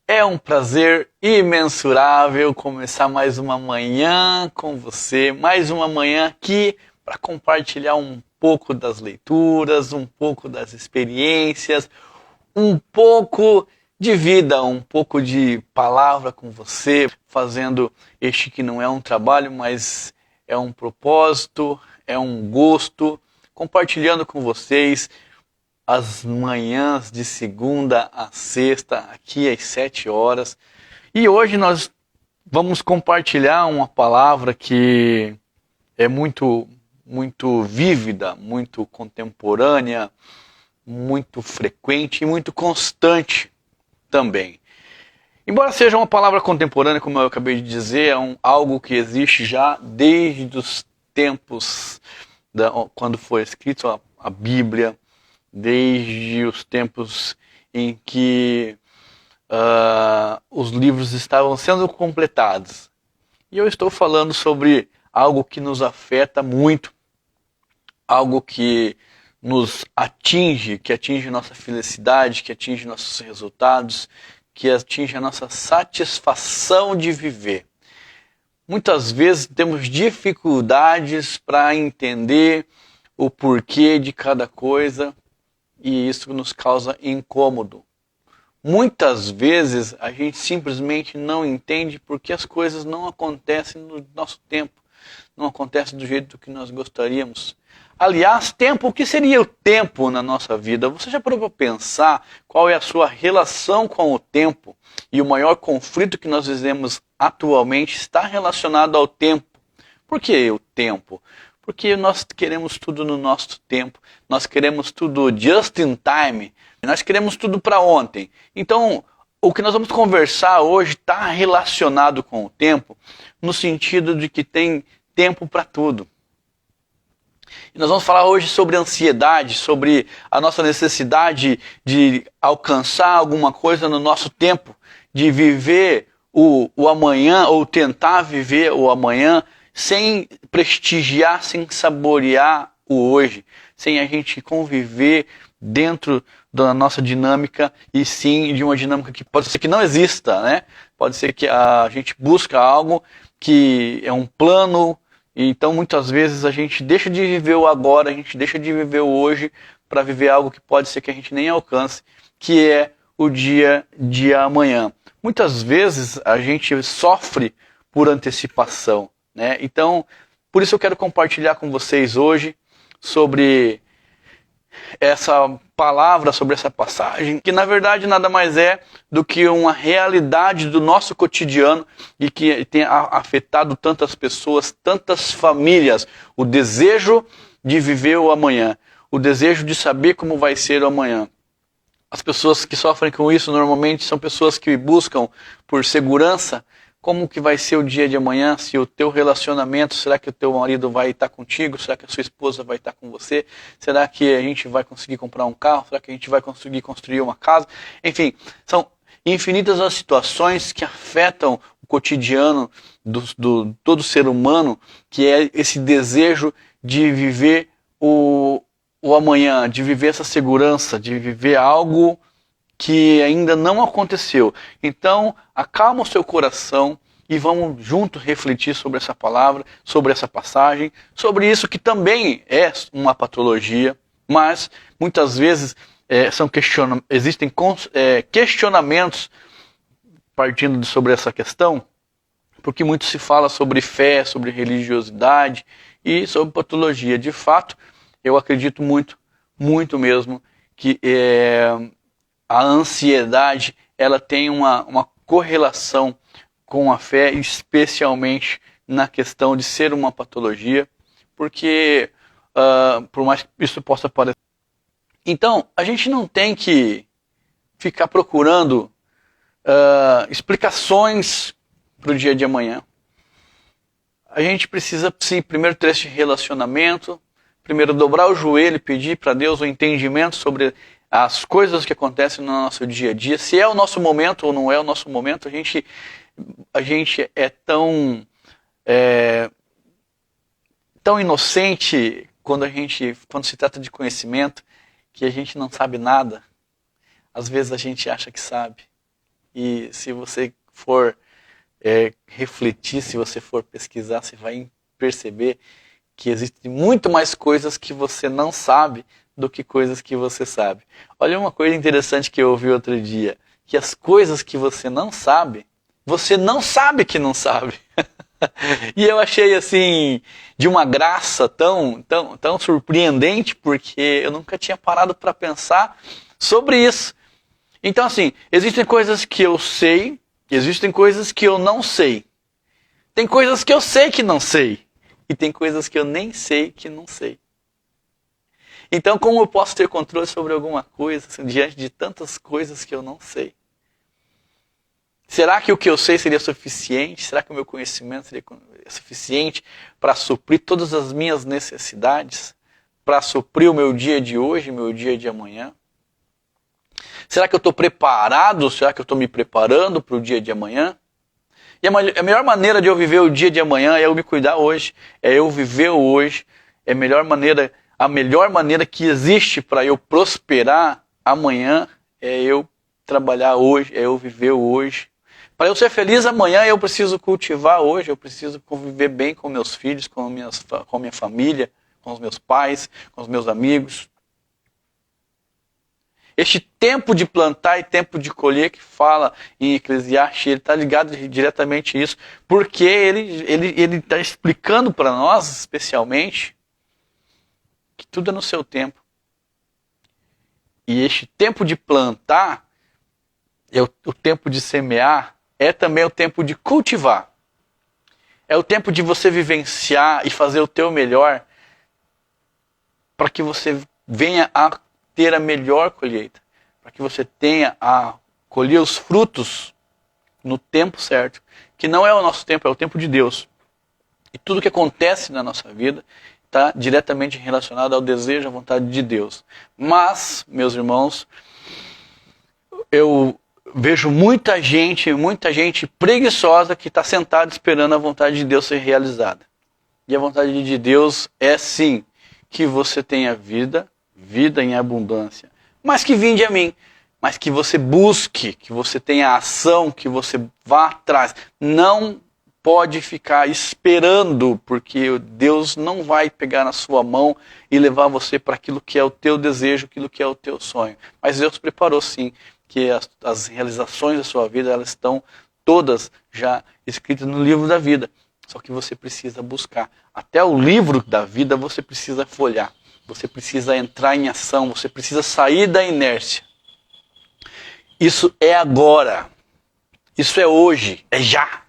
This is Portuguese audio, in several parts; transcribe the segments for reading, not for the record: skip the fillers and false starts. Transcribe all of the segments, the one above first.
É um prazer imensurável começar mais uma manhã com você, mais uma manhã aqui para compartilhar um pouco das leituras, um pouco das experiências, um pouco de vida, um pouco de palavra com você, fazendo este que não é um trabalho, mas é um propósito, é um gosto, compartilhando com vocês as manhãs de segunda a sexta, aqui às 7 horas. E hoje nós vamos compartilhar uma palavra que é muito vívida, muito contemporânea, muito frequente e muito constante também. Embora seja uma palavra contemporânea, como eu acabei de dizer, é algo que existe já desde os tempos quando foi escrito a Bíblia, desde os tempos em que os livros estavam sendo completados. E eu estou falando sobre algo que nos afeta muito, algo que nos atinge, que atinge nossa felicidade, que atinge nossos resultados, que atinge a nossa satisfação de viver. Muitas vezes temos dificuldades para entender o porquê de cada coisa, e isso nos causa incômodo. Muitas vezes a gente simplesmente não entende porque as coisas não acontecem no nosso tempo, não acontecem do jeito que nós gostaríamos. Aliás, tempo, o que seria o tempo na nossa vida? Você já parou para pensar qual é a sua relação com o tempo? E o maior conflito que nós vivemos atualmente está relacionado ao tempo. Por que o tempo? Porque nós queremos tudo no nosso tempo, nós queremos tudo just in time, nós queremos tudo para ontem. Então, o que nós vamos conversar hoje está relacionado com o tempo, no sentido de que tem tempo para tudo. E nós vamos falar hoje sobre ansiedade, sobre a nossa necessidade de alcançar alguma coisa no nosso tempo, de viver o amanhã ou tentar viver o amanhã, sem prestigiar, sem saborear o hoje, sem a gente conviver dentro da nossa dinâmica e sim de uma dinâmica que pode ser que não exista, né? Pode ser que a gente busca algo que é um plano, e então muitas vezes a gente deixa de viver o agora, a gente deixa de viver o hoje para viver algo que pode ser que a gente nem alcance, que é o dia de amanhã. Muitas vezes a gente sofre por antecipação, né? Então, por isso eu quero compartilhar com vocês hoje sobre essa palavra, sobre essa passagem, que na verdade nada mais é do que uma realidade do nosso cotidiano e que tem afetado tantas pessoas, tantas famílias, o desejo de viver o amanhã, o desejo de saber como vai ser o amanhã. As pessoas que sofrem com isso normalmente são pessoas que buscam por segurança. Como que vai ser o dia de amanhã? Se o teu relacionamento, será que o teu marido vai estar contigo? Será que a sua esposa vai estar com você? Será que a gente vai conseguir comprar um carro? Será que a gente vai conseguir construir uma casa? Enfim, são infinitas as situações que afetam o cotidiano do todo ser humano, que é esse desejo de viver o amanhã, de viver essa segurança, de viver algo que ainda não aconteceu. Então, acalma o seu coração e vamos juntos refletir sobre essa palavra, sobre essa passagem, sobre isso que também é uma patologia, mas muitas vezes existem questionamentos partindo sobre essa questão, porque muito se fala sobre fé, sobre religiosidade e sobre patologia. De fato, eu acredito muito mesmo que a ansiedade ela tem uma correlação com a fé, especialmente na questão de ser uma patologia, porque por mais que isso possa parecer. Então, a gente não tem que ficar procurando explicações para o dia de amanhã. A gente precisa, sim, primeiro ter esse relacionamento, primeiro dobrar o joelho e pedir para Deus o entendimento sobre as coisas que acontecem no nosso dia a dia, se é o nosso momento ou não é o nosso momento. A gente é tão inocente quando se trata de conhecimento, que a gente não sabe nada. Às vezes a gente acha que sabe. E se você for refletir, se você for pesquisar, você vai perceber que existem muito mais coisas que você não sabe do que coisas que você sabe. Olha uma coisa interessante que eu ouvi outro dia, que as coisas que você não sabe que não sabe. E eu achei assim, de uma graça tão surpreendente, porque eu nunca tinha parado para pensar sobre isso. Então assim, existem coisas que eu sei, existem coisas que eu não sei. Tem coisas que eu sei que não sei. E tem coisas que eu nem sei que não sei. Então, como eu posso ter controle sobre alguma coisa assim, diante de tantas coisas que eu não sei? Será que o que eu sei seria suficiente? Será que o meu conhecimento seria suficiente para suprir todas as minhas necessidades? Para suprir o meu dia de hoje, meu dia de amanhã? Será que eu estou preparado? Será que eu estou me preparando para o dia de amanhã? E a melhor maneira de eu viver o dia de amanhã é eu me cuidar hoje, é eu viver o hoje. É a melhor maneira que existe para eu prosperar amanhã é eu trabalhar hoje, é eu viver o hoje. Para eu ser feliz amanhã, eu preciso cultivar hoje, eu preciso conviver bem com meus filhos, com a minha família, com os meus pais, com os meus amigos. Este tempo de plantar e tempo de colher que fala em Eclesiastes, ele está ligado diretamente a isso, porque ele está explicando para nós, especialmente, que tudo é no seu tempo. E este tempo de plantar, o tempo de semear, é também o tempo de cultivar. É o tempo de você vivenciar e fazer o teu melhor para que você venha a ter a melhor colheita, para que você tenha a colher os frutos no tempo certo, que não é o nosso tempo, é o tempo de Deus. E tudo que acontece na nossa vida está diretamente relacionado ao desejo, à vontade de Deus. Mas, meus irmãos, eu vejo muita gente preguiçosa que está sentada esperando a vontade de Deus ser realizada. E a vontade de Deus é sim, que você tenha vida em abundância, mas que vinde a mim, mas que você busque, que você tenha ação, que você vá atrás. Não pode ficar esperando, porque Deus não vai pegar na sua mão e levar você para aquilo que é o teu desejo, aquilo que é o teu sonho. Mas Deus preparou sim, que as realizações da sua vida, elas estão todas já escritas no livro da vida. Só que você precisa buscar. Até o livro da vida você precisa folhear. Você precisa entrar em ação, você precisa sair da inércia. Isso é agora. Isso é hoje, é já.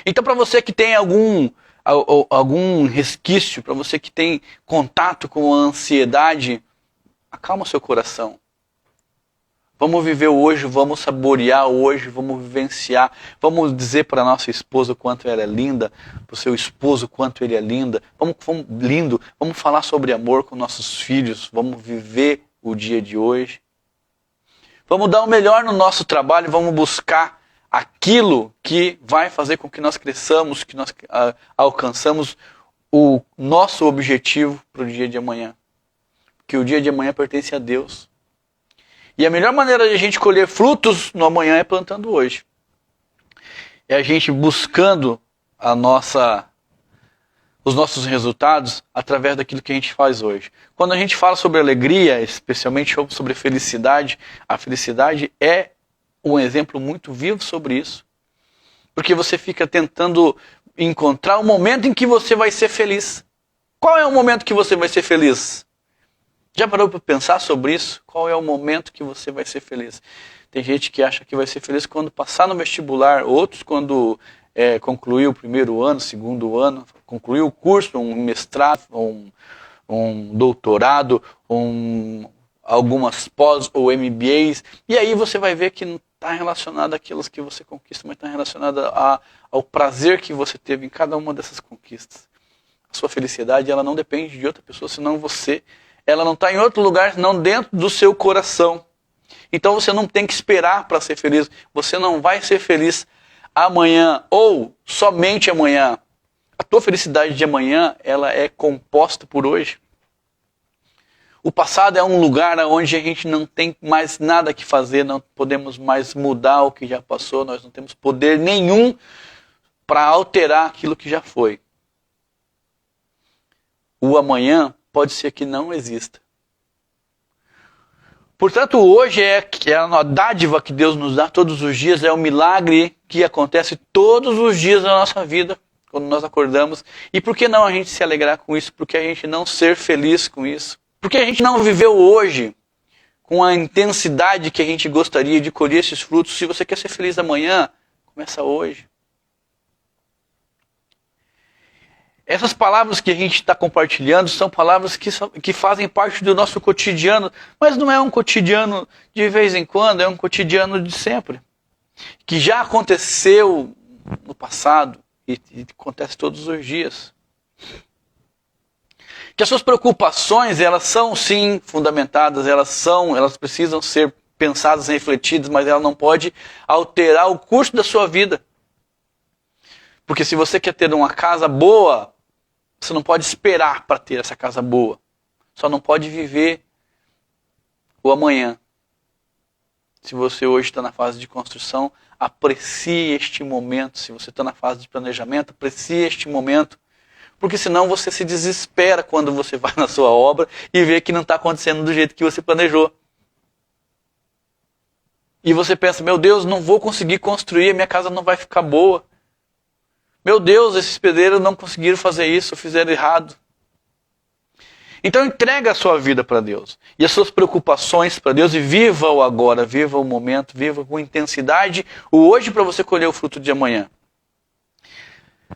Então, para você que tem algum resquício, para você que tem contato com a ansiedade, acalma seu coração. Vamos viver hoje, vamos saborear hoje, vamos vivenciar, vamos dizer para a nossa esposa o quanto ela é linda, para o seu esposo o quanto ele é lindo, vamos falar sobre amor com nossos filhos, vamos viver o dia de hoje. Vamos dar o melhor no nosso trabalho, vamos buscar aquilo que vai fazer com que nós cresçamos, que nós alcançamos o nosso objetivo para o dia de amanhã. Porque o dia de amanhã pertence a Deus. E a melhor maneira de a gente colher frutos no amanhã é plantando hoje. É a gente buscando os nossos resultados através daquilo que a gente faz hoje. Quando a gente fala sobre alegria, especialmente sobre felicidade, a felicidade é um exemplo muito vivo sobre isso. Porque você fica tentando encontrar o momento em que você vai ser feliz. Qual é o momento que você vai ser feliz? Já parou para pensar sobre isso? Qual é o momento que você vai ser feliz? Tem gente que acha que vai ser feliz quando passar no vestibular, outros quando concluir o primeiro ano, segundo ano, concluir o curso, um mestrado, um doutorado, algumas pós ou MBAs, e aí você vai ver que não está relacionado àquelos que você conquista, mas está relacionado ao prazer que você teve em cada uma dessas conquistas. A sua felicidade, ela não depende de outra pessoa, senão você. Ela não está em outro lugar, senão dentro do seu coração. Então você não tem que esperar para ser feliz. Você não vai ser feliz amanhã ou somente amanhã. A tua felicidade de amanhã, ela é composta por hoje. O passado é um lugar onde a gente não tem mais nada que fazer, não podemos mais mudar o que já passou, nós não temos poder nenhum para alterar aquilo que já foi. O amanhã pode ser que não exista. Portanto, hoje é a dádiva que Deus nos dá todos os dias, é um milagre que acontece todos os dias na nossa vida, quando nós acordamos. E por que não a gente se alegrar com isso? Por que a gente não ser feliz com isso? Por que a gente não viveu hoje com a intensidade que a gente gostaria de colher esses frutos? Se você quer ser feliz amanhã, começa hoje. Essas palavras que a gente está compartilhando são palavras que fazem parte do nosso cotidiano, mas não é um cotidiano de vez em quando, é um cotidiano de sempre. Que já aconteceu no passado e acontece todos os dias. Que as suas preocupações, elas são sim fundamentadas, elas precisam ser pensadas, refletidas, mas ela não pode alterar o curso da sua vida. Porque se você quer ter uma casa boa, você não pode esperar para ter essa casa boa. Só não pode viver o amanhã. Se você hoje está na fase de construção, aprecie este momento. Se você está na fase de planejamento, aprecie este momento. Porque senão você se desespera quando você vai na sua obra e vê que não está acontecendo do jeito que você planejou. E você pensa, meu Deus, não vou conseguir construir, minha casa não vai ficar boa. Meu Deus, esses pedreiros não conseguiram fazer isso, fizeram errado. Então entrega a sua vida para Deus. E as suas preocupações para Deus e viva o agora, viva o momento, viva com intensidade o hoje para você colher o fruto de amanhã.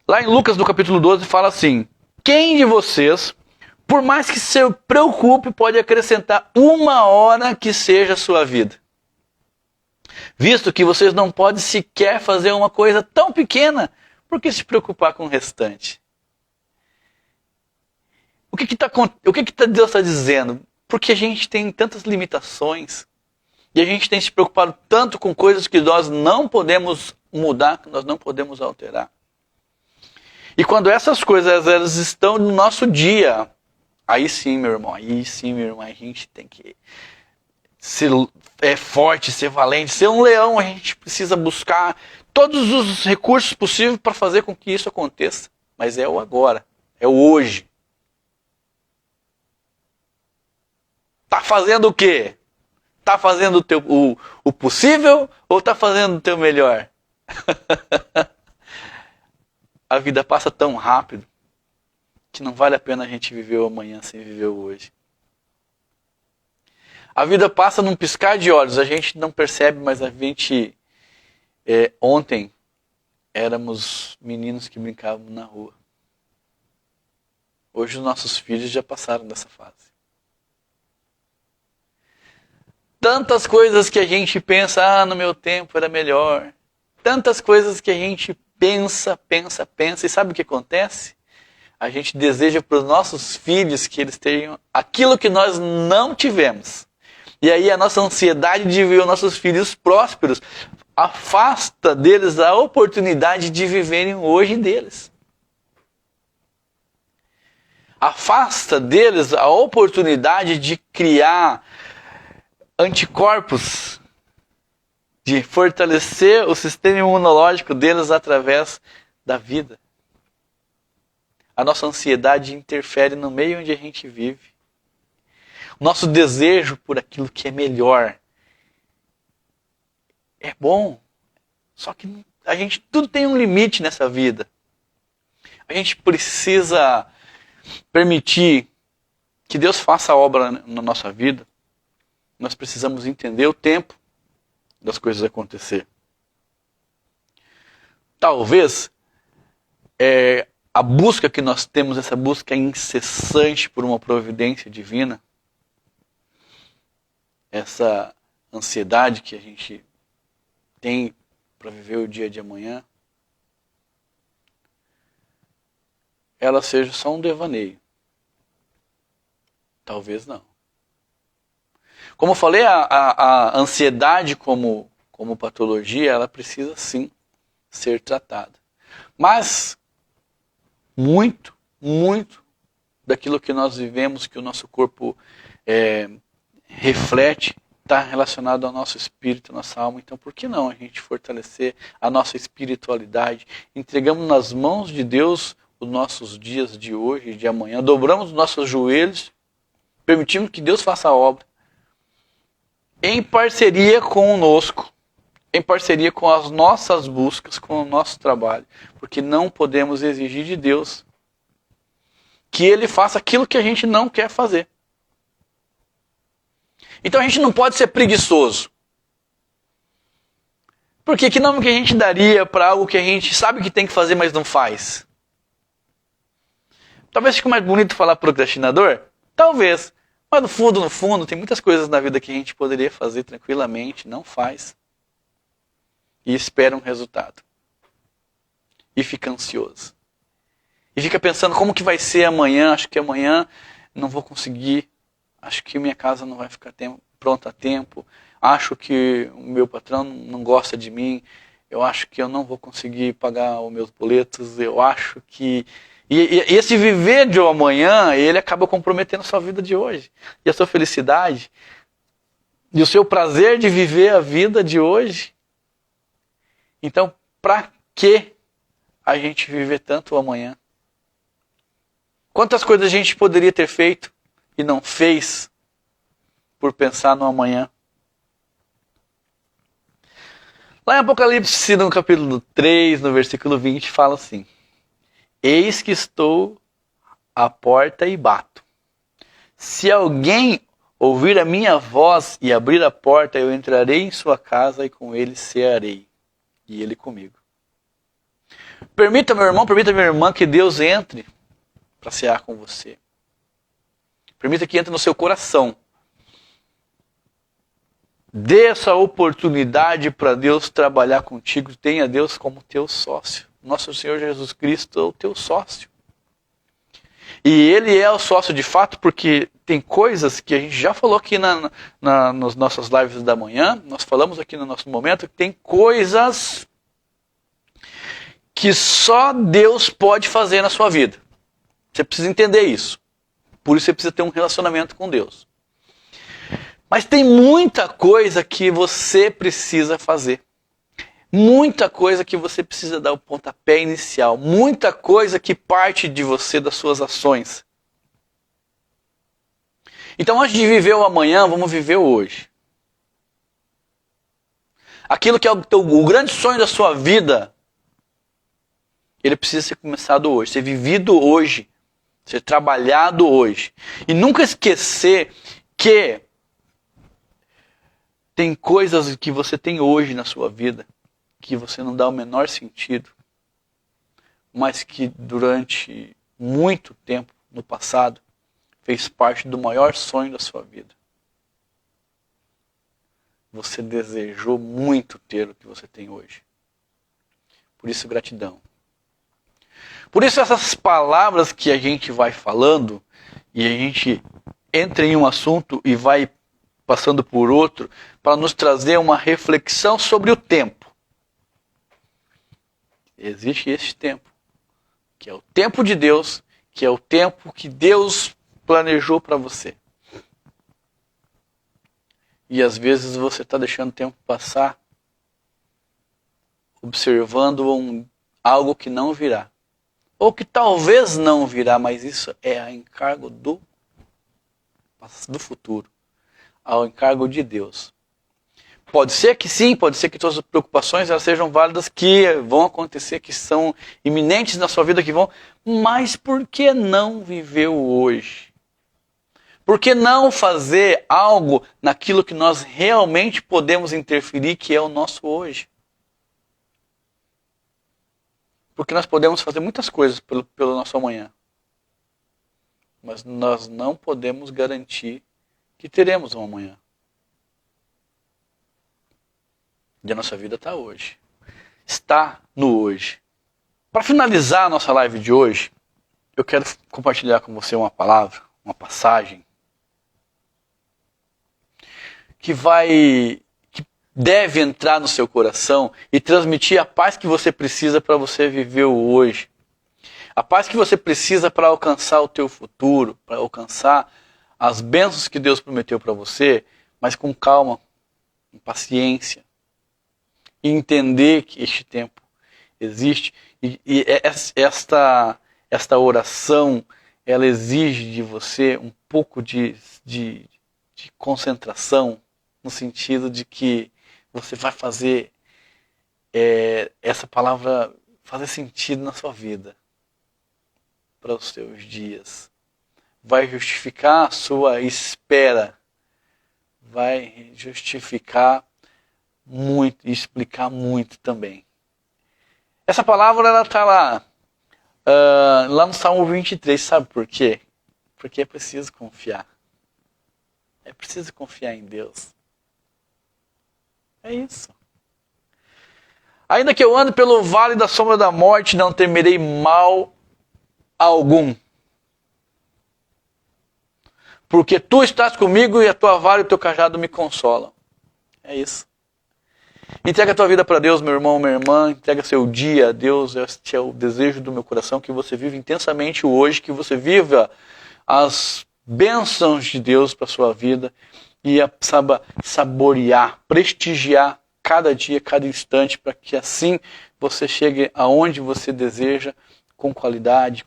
Lá em Lucas, no capítulo 12, fala assim: quem de vocês, por mais que se preocupe, pode acrescentar 1 hora que seja a sua vida? Visto que vocês não podem sequer fazer uma coisa tão pequena, por que se preocupar com o restante? O que Deus está dizendo? Porque a gente tem tantas limitações e a gente tem se preocupado tanto com coisas que nós não podemos mudar, que nós não podemos alterar. E quando essas coisas elas estão no nosso dia, aí sim, meu irmão, a gente tem que ser forte, ser valente, ser um leão. A gente precisa buscar todos os recursos possíveis para fazer com que isso aconteça. Mas é o agora, é o hoje. Tá fazendo o quê? Tá fazendo o possível ou tá fazendo o teu melhor? A vida passa tão rápido que não vale a pena a gente viver o amanhã sem viver o hoje. A vida passa num piscar de olhos, a gente não percebe, mas a gente... ontem éramos meninos que brincavam na rua. Hoje os nossos filhos já passaram dessa fase. Tantas coisas que a gente pensa, no meu tempo era melhor. Tantas coisas que a gente pensa, e sabe o que acontece? A gente deseja para os nossos filhos que eles tenham aquilo que nós não tivemos. E aí a nossa ansiedade de ver os nossos filhos prósperos afasta deles a oportunidade de viverem hoje deles. Afasta deles a oportunidade de criar anticorpos, de fortalecer o sistema imunológico deles através da vida. A nossa ansiedade interfere no meio onde a gente vive. O nosso desejo por aquilo que é melhor é bom, só que tudo tem um limite nessa vida. A gente precisa permitir que Deus faça a obra na nossa vida. Nós precisamos entender o tempo das coisas acontecer. Talvez a busca que nós temos, essa busca incessante por uma providência divina, essa ansiedade que a gente tem para viver o dia de amanhã, ela seja só um devaneio. Talvez não. Como eu falei, a ansiedade como patologia, ela precisa sim ser tratada. Mas muito daquilo que nós vivemos, que o nosso corpo reflete, está relacionado ao nosso espírito, à nossa alma. Então, por que não a gente fortalecer a nossa espiritualidade? Entregamos nas mãos de Deus os nossos dias de hoje e de amanhã. Dobramos os nossos joelhos, permitimos que Deus faça a obra. Em parceria conosco, em parceria com as nossas buscas, com o nosso trabalho. Porque não podemos exigir de Deus que Ele faça aquilo que a gente não quer fazer. Então a gente não pode ser preguiçoso. Porque que nome que a gente daria para algo que a gente sabe que tem que fazer, mas não faz? Talvez fique mais bonito falar procrastinador? Talvez. Mas no fundo, tem muitas coisas na vida que a gente poderia fazer tranquilamente, não faz. E espera um resultado. E fica ansioso. E fica pensando como que vai ser amanhã, acho que amanhã não vou conseguir. Acho que minha casa não vai ficar pronta a tempo. Acho que o meu patrão não gosta de mim. Eu acho que eu não vou conseguir pagar os meus boletos. Eu acho que... E esse viver de amanhã, ele acaba comprometendo a sua vida de hoje. E a sua felicidade. E o seu prazer de viver a vida de hoje. Então, para que a gente viver tanto o amanhã? Quantas coisas a gente poderia ter feito e não fez por pensar no amanhã? Lá em Apocalipse, no capítulo 3, no versículo 20, fala assim: Eis que estou à porta e bato. Se alguém ouvir a minha voz e abrir a porta, eu entrarei em sua casa e com ele cearei, e ele comigo. Permita, meu irmão, permita, minha irmã, que Deus entre para cear com você. Permita que entre no seu coração. Dê essa oportunidade para Deus trabalhar contigo. Tenha Deus como teu sócio. Nosso Senhor Jesus Cristo é o teu sócio. E Ele é o sócio de fato, porque tem coisas que a gente já falou aqui nas nossas lives da manhã. Nós falamos aqui no nosso momento que tem coisas que só Deus pode fazer na sua vida. Você precisa entender isso. Por isso você precisa ter um relacionamento com Deus. Mas tem muita coisa que você precisa fazer. Muita coisa que você precisa dar o pontapé inicial. Muita coisa que parte de você, das suas ações. Então, antes de viver o amanhã, vamos viver o hoje. Aquilo que é o grande sonho da sua vida, ele precisa ser começado hoje, ser vivido hoje. Ser trabalhado hoje. E nunca esquecer que tem coisas que você tem hoje na sua vida que você não dá o menor sentido, mas que durante muito tempo no passado fez parte do maior sonho da sua vida. Você desejou muito ter o que você tem hoje. Por isso, gratidão. Por isso essas palavras que a gente vai falando e a gente entra em um assunto e vai passando por outro para nos trazer uma reflexão sobre o tempo. Existe esse tempo, que é o tempo de Deus, que é o tempo que Deus planejou para você. E às vezes você está deixando o tempo passar, observando algo que não virá. Ou que talvez não virá, mas isso é a encargo do futuro. Ao encargo de Deus. Pode ser que sim, pode ser que suas preocupações elas sejam válidas, que vão acontecer, que são iminentes na sua vida, que vão. Mas por que não viver o hoje? Por que não fazer algo naquilo que nós realmente podemos interferir, que é o nosso hoje? Porque nós podemos fazer muitas coisas pelo nosso amanhã. Mas nós não podemos garantir que teremos um amanhã. E a nossa vida está hoje. Está no hoje. Para finalizar a nossa live de hoje, eu quero compartilhar com você uma palavra, uma passagem, que deve entrar no seu coração e transmitir a paz que você precisa para você viver o hoje. A paz que você precisa para alcançar o teu futuro, para alcançar as bênçãos que Deus prometeu para você, mas com calma, com paciência. E entender que este tempo existe. E esta oração, ela exige de você um pouco de concentração, no sentido de que você vai fazer essa palavra fazer sentido na sua vida, para os seus dias. Vai justificar a sua espera, vai justificar muito e explicar muito também. Essa palavra, ela está lá no Salmo 23, sabe por quê? Porque é preciso confiar. É preciso confiar em Deus. É isso. Ainda que eu ande pelo vale da sombra da morte, não temerei mal algum. Porque tu estás comigo e a tua vara e o teu cajado me consolam. É isso. Entrega a tua vida para Deus, meu irmão, minha irmã. Entrega seu dia a Deus. Este é o desejo do meu coração, que você viva intensamente hoje, que você viva as bênçãos de Deus para a sua vida e saiba saborear, prestigiar cada dia, cada instante, para que assim você chegue aonde você deseja com qualidade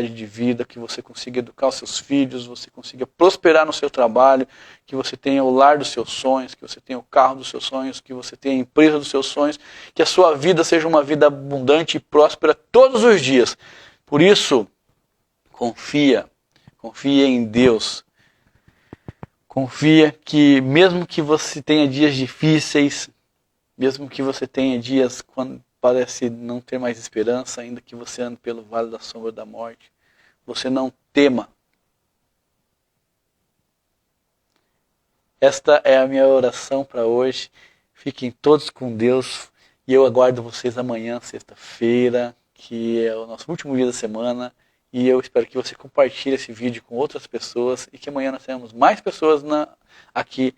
de vida, que você consiga educar os seus filhos, você consiga prosperar no seu trabalho, que você tenha o lar dos seus sonhos, que você tenha o carro dos seus sonhos, que você tenha a empresa dos seus sonhos, que a sua vida seja uma vida abundante e próspera todos os dias. Por isso, confia em Deus. Confia que mesmo que você tenha dias difíceis, mesmo que você tenha dias quando parece não ter mais esperança, ainda que você ande pelo vale da sombra da morte, você não tema. Esta é a minha oração para hoje. Fiquem todos com Deus e eu aguardo vocês amanhã, sexta-feira, que é o nosso último dia da semana, e eu espero que você compartilhe esse vídeo com outras pessoas e que amanhã nós tenhamos mais pessoas aqui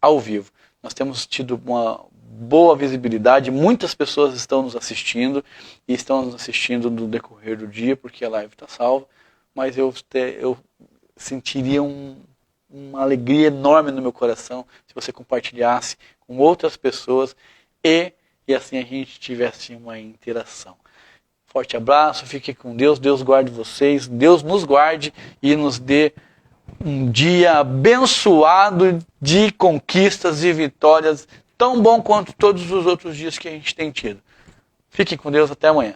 ao vivo. Nós temos tido uma boa visibilidade, muitas pessoas estão nos assistindo e estão nos assistindo no decorrer do dia, porque a live está salva, mas eu sentiria uma alegria enorme no meu coração se você compartilhasse com outras pessoas e assim a gente tivesse uma interação. Forte abraço, fique com Deus, Deus guarde vocês, Deus nos guarde e nos dê um dia abençoado de conquistas e vitórias, tão bom quanto todos os outros dias que a gente tem tido. Fiquem com Deus, até amanhã.